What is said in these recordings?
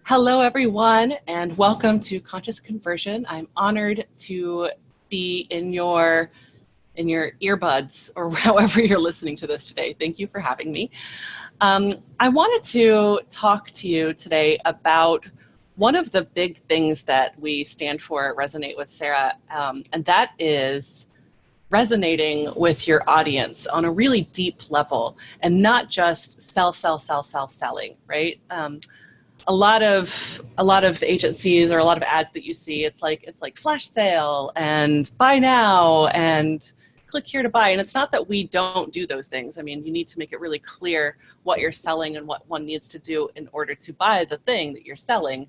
Hello, everyone, and welcome to Conscious Conversion. I'm honored to be in your earbuds or however you're listening to this today. Thank you for having me. I wanted to talk to you today about one of the big things that we stand for at Resonate with Sarah, and that is resonating with your audience on a really deep level and not just selling, right? A lot of agencies or a lot of ads that you see, it's like flash sale and buy now and click here to buy. And it's not that we don't do those things. I mean, you need to make it really clear what you're selling and what one needs to do in order to buy the thing that you're selling.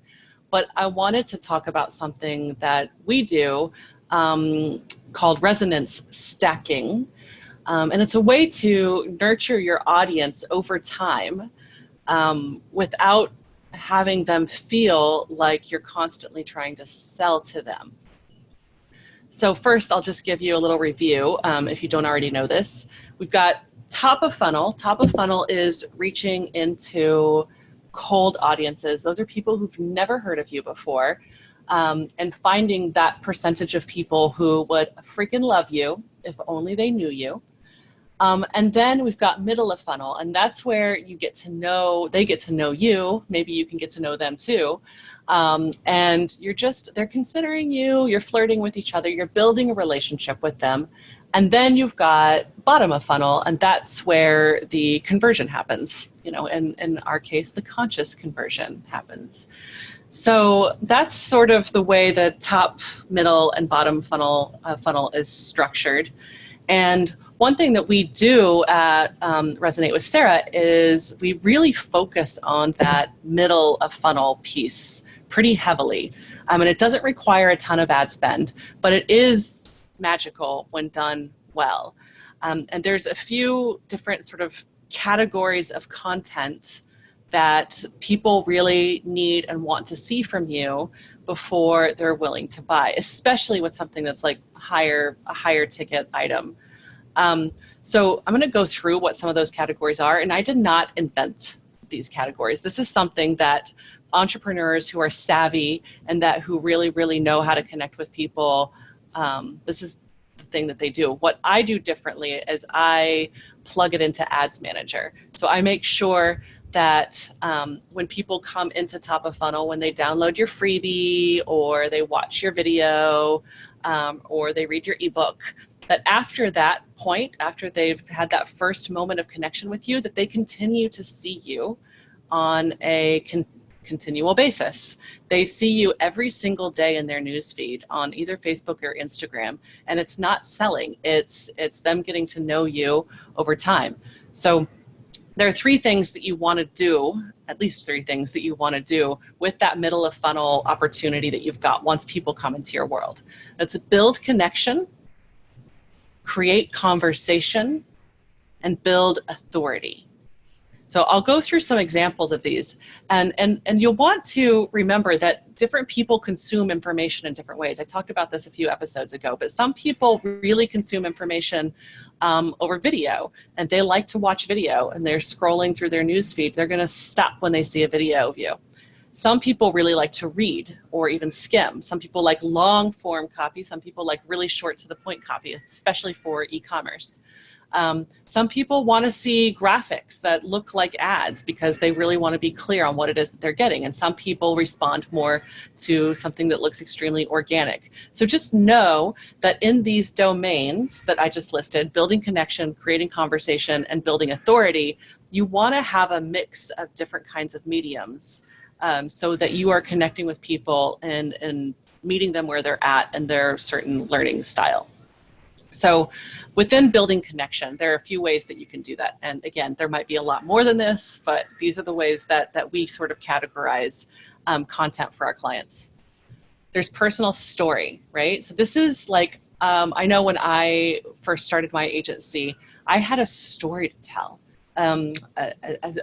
But I wanted to talk about something that we do called resonance stacking. And it's a way to nurture your audience over time without having them feel like you're constantly trying to sell to them. So first, I'll just give you a little review if you don't already know this. We've got top of funnel. Top of funnel is reaching into cold audiences. Those are people who've never heard of you before, and finding that percentage of people who would freaking love you if only they knew you. And then we've got middle of funnel, and that's where you get to know, they get to know you, maybe you can get to know them too. And they're considering you, you're flirting with each other, you're building a relationship with them. And then you've got bottom of funnel, and that's where the conversion happens, and in our case, the conscious conversion happens. So that's sort of the way the top, middle, and bottom funnel is structured. And one thing that we do at Resonate with Sarah is we really focus on that middle of funnel piece pretty heavily. And it doesn't require a ton of ad spend, but it is magical when done well. And there's a few different sort of categories of content that people really need and want to see from you before they're willing to buy, especially with something that's like a higher ticket item. So I'm going to go through what some of those categories are, and I did not invent these categories. This is something that entrepreneurs who are savvy and who really, really know how to connect with people, this is the thing that they do. What I do differently is I plug it into Ads Manager. So I make sure that when people come into top of funnel, when they download your freebie or they watch your video or they read your ebook, that after that point, after they've had that first moment of connection with you, that they continue to see you on a continual basis. They see you every single day in their newsfeed on either Facebook or Instagram, and it's not selling. It's them getting to know you over time. So there are three things that you want to do, at least three things that you want to do with that middle of funnel opportunity that you've got once people come into your world. That's build connection, create conversation, and build authority. So I'll go through some examples of these, and you'll want to remember that different people consume information in different ways. I talked about this a few episodes ago, but some people really consume information over video, and they like to watch video, and they're scrolling through their newsfeed. They're going to stop when they see a video of you. Some people really like to read or even skim. Some people like long form copy. Some people like really short to the point copy, especially for e-commerce. Some people want to see graphics that look like ads because they really want to be clear on what it is that they're getting. And some people respond more to something that looks extremely organic. So just know that in these domains that I just listed, building connection, creating conversation, and building authority, you want to have a mix of different kinds of mediums. So that you are connecting with people and meeting them where they're at and their certain learning style. So within building connection, there are a few ways that you can do that. And again, there might be a lot more than this, but these are the ways that we sort of categorize content for our clients. There's personal story, right? So this is like, I know when I first started my agency, I had a story to tell. A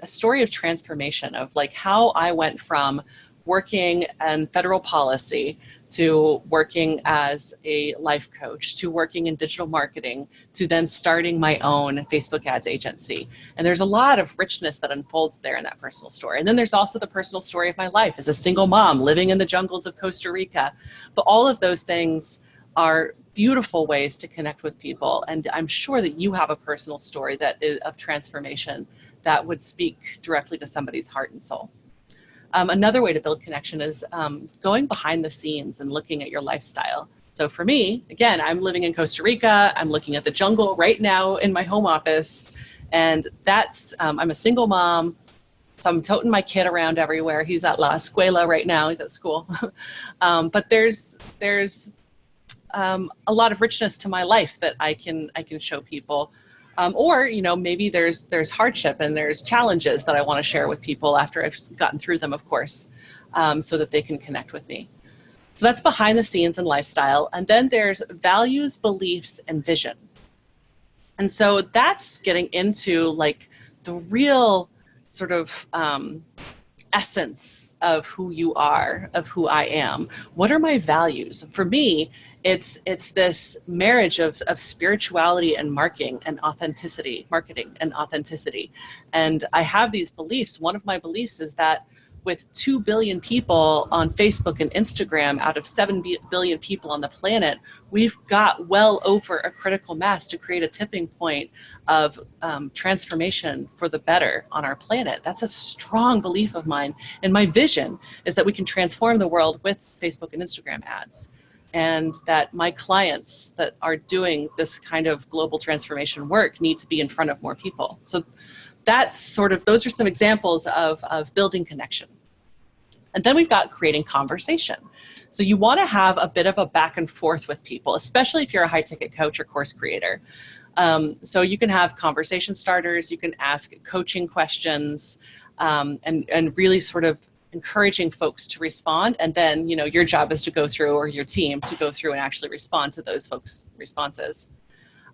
story of transformation of like how I went from working in federal policy to working as a life coach, to working in digital marketing, to then starting my own Facebook ads agency. And there's a lot of richness that unfolds there in that personal story. And then there's also the personal story of my life as a single mom living in the jungles of Costa Rica. But all of those things are beautiful ways to connect with people. And I'm sure that you have a personal story that is of transformation that would speak directly to somebody's heart and soul. Another way to build connection is going behind the scenes and looking at your lifestyle. So for me, again, I'm living in Costa Rica. I'm looking at the jungle right now in my home office. And that's, I'm a single mom. So I'm toting my kid around everywhere. He's at La Escuela right now. He's at school. But there's a lot of richness to my life that I can show people. Or, maybe there's hardship and there's challenges that I want to share with people after I've gotten through them, of course, so that they can connect with me. So that's behind the scenes and lifestyle. And then there's values, beliefs, and vision. And so that's getting into like the real sort of essence of who you are, of who I am. What are my values? For me, it's this marriage of spirituality and marketing and authenticity. And I have these beliefs. One of my beliefs is that with 2 billion people on Facebook and Instagram out of 7 billion people on the planet, we've got well over a critical mass to create a tipping point of transformation for the better on our planet. That's a strong belief of mine. And my vision is that we can transform the world with Facebook and Instagram ads. And that my clients that are doing this kind of global transformation work need to be in front of more people. So that's those are some examples of building connection. And then we've got creating conversation. So you want to have a bit of a back and forth with people, especially if you're a high ticket coach or course creator. So you can have conversation starters, you can ask coaching questions, and really sort of encouraging folks to respond. And then, your job is to go through, or your team to go through and actually respond to those folks' responses.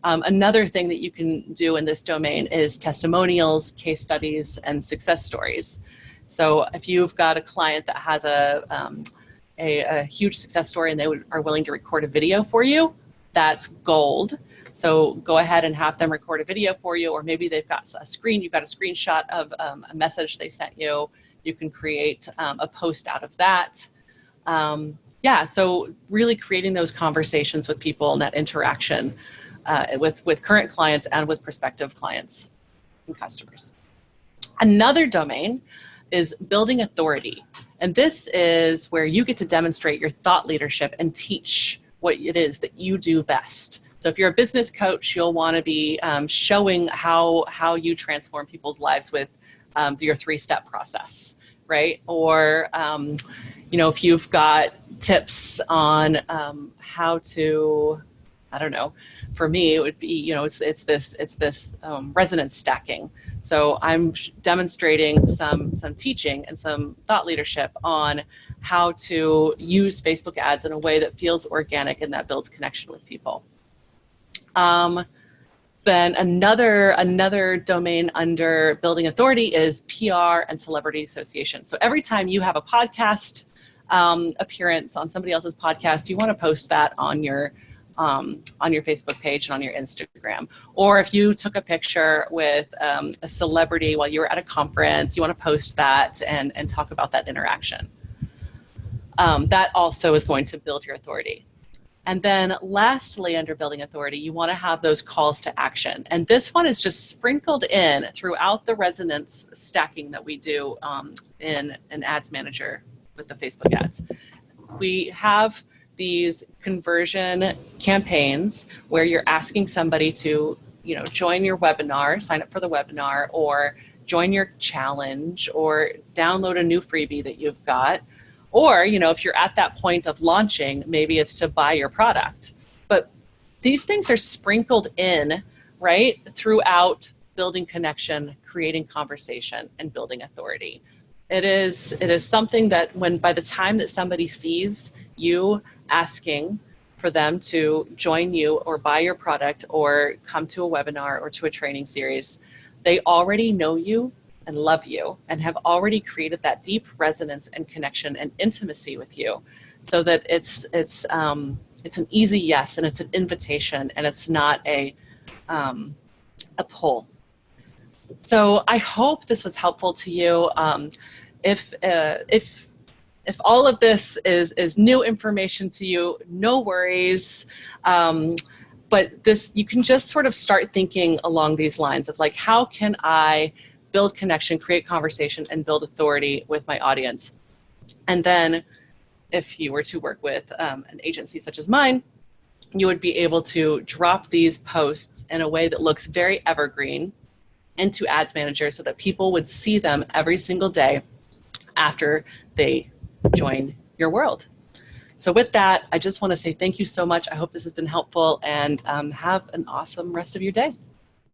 Another thing that you can do in this domain is testimonials, case studies, and success stories. So if you've got a client that has a huge success story and they are willing to record a video for you, that's gold. So go ahead and have them record a video for you, or maybe they've got you've got a screenshot of a message they sent you. You can create a post out of that. So really creating those conversations with people and that interaction with current clients and with prospective clients and customers. Another domain is building authority. And this is where you get to demonstrate your thought leadership and teach what it is that you do best. So if you're a business coach, you'll want to be showing how you transform people's lives with your 3-step process, right? Or, if you've got tips on how to, I don't know, for me, it would be, it's this resonance stacking. So I'm demonstrating some teaching and some thought leadership on how to use Facebook ads in a way that feels organic and that builds connection with people. Then another domain under building authority is PR and celebrity association. So every time you have a podcast appearance on somebody else's podcast, you want to post that on your Facebook page and on your Instagram. Or if you took a picture with a celebrity while you were at a conference, you want to post that and talk about that interaction. That also is going to build your authority. And then lastly, under building authority, you want to have those calls to action. And this one is just sprinkled in throughout the resonance stacking that we do in an ads manager with the Facebook ads. We have these conversion campaigns where you're asking somebody to, join your webinar, sign up for the webinar, or join your challenge, or download a new freebie that you've got. Or, if you're at that point of launching, maybe it's to buy your product. But these things are sprinkled in, right, throughout building connection, creating conversation, and building authority. It is something that by the time that somebody sees you asking for them to join you or buy your product or come to a webinar or to a training series, they already know you and love you and have already created that deep resonance and connection and intimacy with you so that it's an easy yes, and it's an invitation, and it's not a pull. So I hope this was helpful to you. If all of this is new information to you, no worries. But this, you can just sort of start thinking along these lines of like, how can I build connection, create conversation, and build authority with my audience? And then if you were to work with an agency such as mine, you would be able to drop these posts in a way that looks very evergreen into Ads Manager so that people would see them every single day after they join your world. So with that, I just want to say thank you so much. I hope this has been helpful, and have an awesome rest of your day.